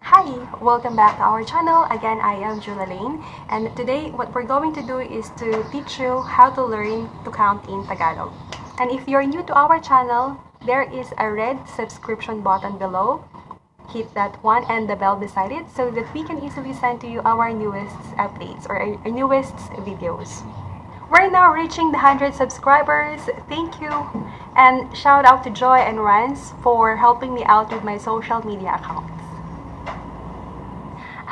Hi! Welcome back to our channel. Again, I am Julalaine, and today what we're going to do is to teach you how to learn to count in Tagalog. And if you're new to our channel, there is a red subscription button below. Hit that one and the bell beside it so that we can easily send to you our newest updates or our newest videos. We're now reaching the 100 subscribers. Thank you! And shout out to Joy and Rance for helping me out with my social media accounts.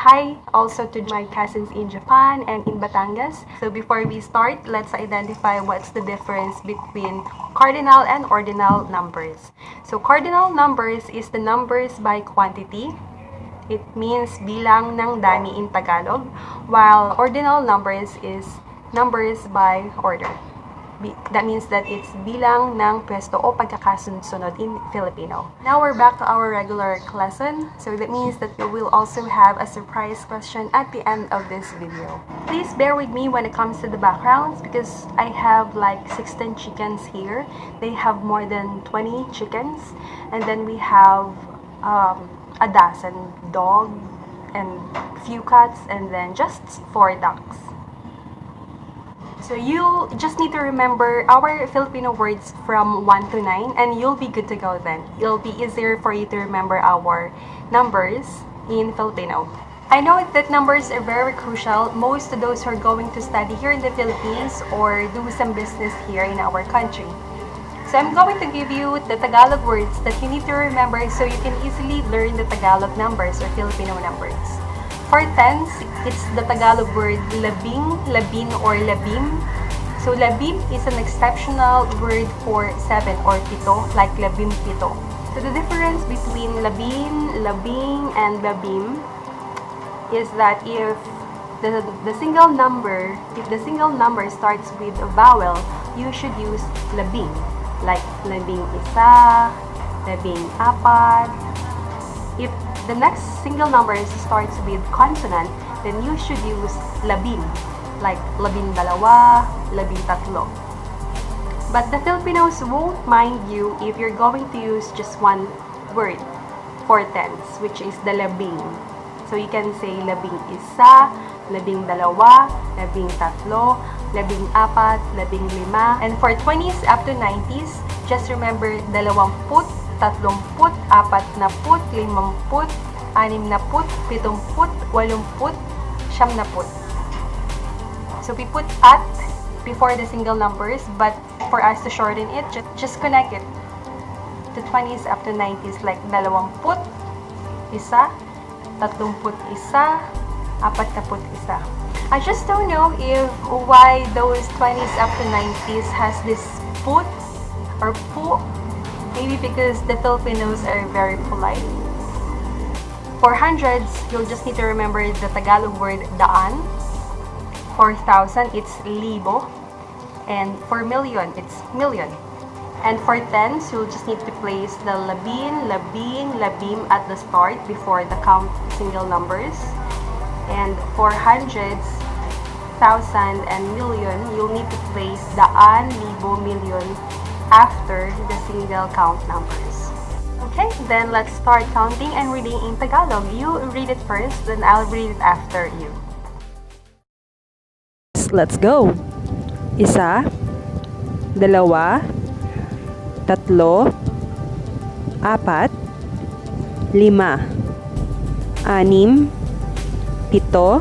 Hi also to my cousins in Japan and in Batangas. So before we start, let's identify what's the difference between cardinal and ordinal numbers. So cardinal numbers is the numbers by quantity. It means bilang ng dami in Tagalog, while ordinal numbers is numbers by order. That means that it's bilang ng pwesto o pagkakasunod-sunod in Filipino. Now we're back to our regular lesson. So that means that we will also have a surprise question at the end of this video. Please bear with me when it comes to the backgrounds because I have like 16 chickens here. They have more than 20 chickens. And then we have a dozen dog and few cats and then just 4 ducks. So you just need to remember our Filipino words from 1 to 9 and you'll be good to go then. It'll be easier for you to remember our numbers in Filipino. I know that numbers are very crucial. Most of those who are going to study here in the Philippines or do some business here in our country. So I'm going to give you the Tagalog words that you need to remember so you can easily learn the Tagalog numbers or Filipino numbers. For tens, it's the Tagalog word labing, labin, or labim. So labim is an exceptional word for 7 or pito, like labim pito. So the difference between labin, labing, and labim is that if the single number starts with a vowel, you should use labing, like labing isa, labing apat. If the next single number starts with consonant, then you should use labin, like labing dalawa, labing tatlo. But the Filipinos won't mind you if you're going to use just one word for tens, which is the labing. So you can say labing isa, labing dalawa, labing tatlo, labing apat, labing lima. And for 20s up to 90s, just remember 20, 30, 40, 50, 60, 70, 80, 90. So we put at before the single numbers, but for us to shorten it, just connect it to 20s up to 90s like 20, isa, 30, isa, 40, isa. I just don't know if why those 20s up to 90s has this put or pu. Maybe because the Filipinos are very polite. For hundreds, you'll just need to remember the Tagalog word daan. For thousand, it's libo. And for million, it's million. And for tens, you'll just need to place the labin, labing, labim at the start before the count single numbers. And for hundreds, thousand, and million, you'll need to place daan, libo, million after the single count numbers. Okay, then let's start counting and reading in Tagalog. You read it first, then I'll read it after you. Let's go! Isa, dalawa, tatlo, apat, lima, anim, pito,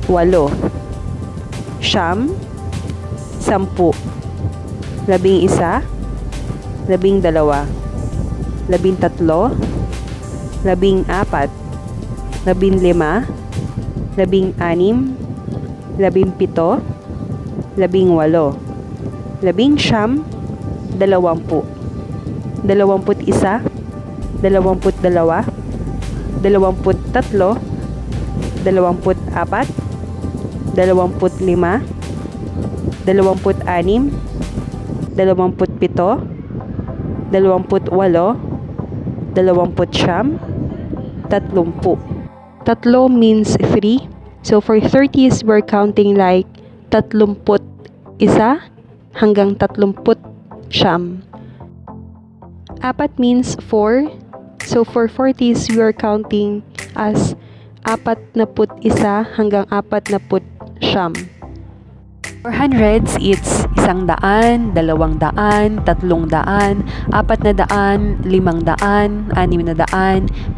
walo, siyam, sampu, 11, 12, 13, 14, 15, 16, 17, 18, 19, 20, 21, 22, 23, 24, 25, 26, 27, 28, 29, 30. Tatlo means 3. So for 30s, we're counting like 31 hanggang 39. Apat means 4. So for 40s, we are counting as 41 hanggang 49. For hundreds, it's 100, 200, 300, 400, 500, 600,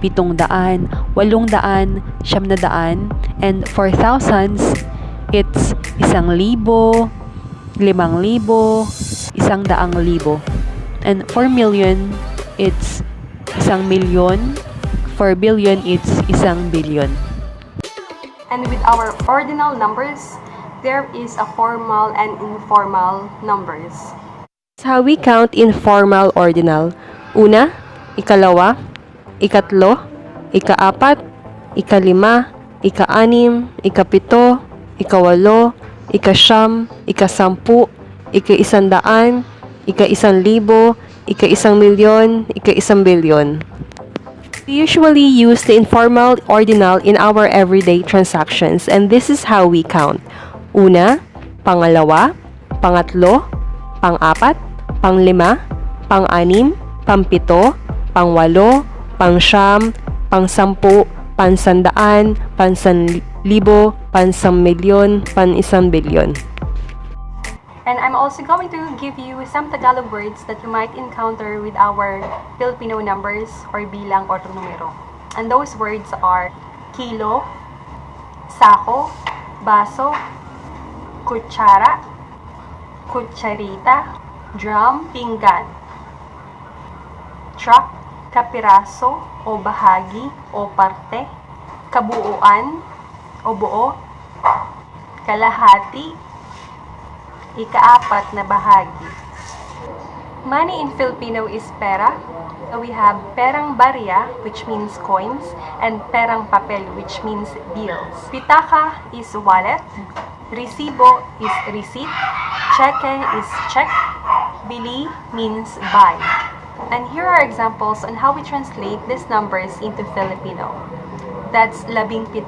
700, 800, 900. And for thousands, it's 1,000, 5,000, 100,000. And for million, it's 1,000,000. For billion, it's 1,000,000,000. And with our ordinal numbers, there is a formal and informal numbers. That's how we count informal ordinal. Una, ikalawa, ikatlo, ikaapat, ikalima, ika-anim, ikapito, ikawalo, ika-siyam, ika-sampu, ika-100, ika-1,000, ika-1,000,000, ika-1,000,000,000. We usually use the informal ordinal in our everyday transactions, and this is how we count. Una, pangalawa, pangatlo, pang-apat, panglima, pang-anim, pampito, pangwalo, pangsyam, pangsampu, pansandaan, pansanlibo, pansammilyon, pan-1,000,000,000. And I'm also going to give you some Tagalog words that you might encounter with our Filipino numbers or bilang or numero. And those words are kilo, sako, baso, kutsara, kutsarita, drum, pinggan, truck, kapiraso o bahagi o parte, kabuuan o buo, kalahati, ikaapat na bahagi. Money in Filipino is pera. So we have perang barya, which means coins, and perang papel, which means bills. Pitaka is wallet. Resibo is receipt. Cheque is check. Bili means buy. And here are examples on how we translate these numbers into Filipino. That's 17.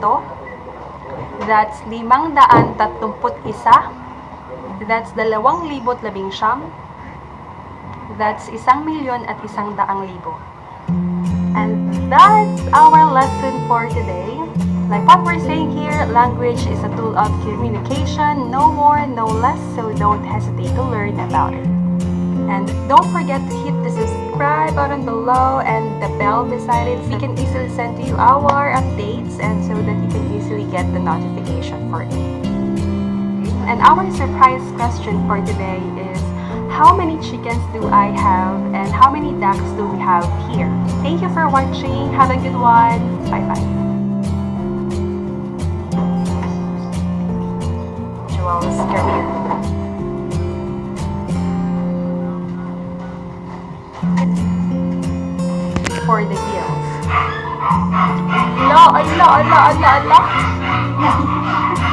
That's 531. That's 2,019. That's 1,000,000 at 100,000. And that's our lesson for today. Like what we're saying here, language is a tool of communication, no more, no less, so don't hesitate to learn about it. And don't forget to hit the subscribe button below and the bell beside it so we can easily send to you our updates and so that you can easily get the notification for it. And our surprise question for today is, how many chickens do I have and how many ducks do we have here? Thank you for watching. Have a good one. Bye-bye. Joel's career. For the gills. Allah, Allah, Allah, Allah, Allah.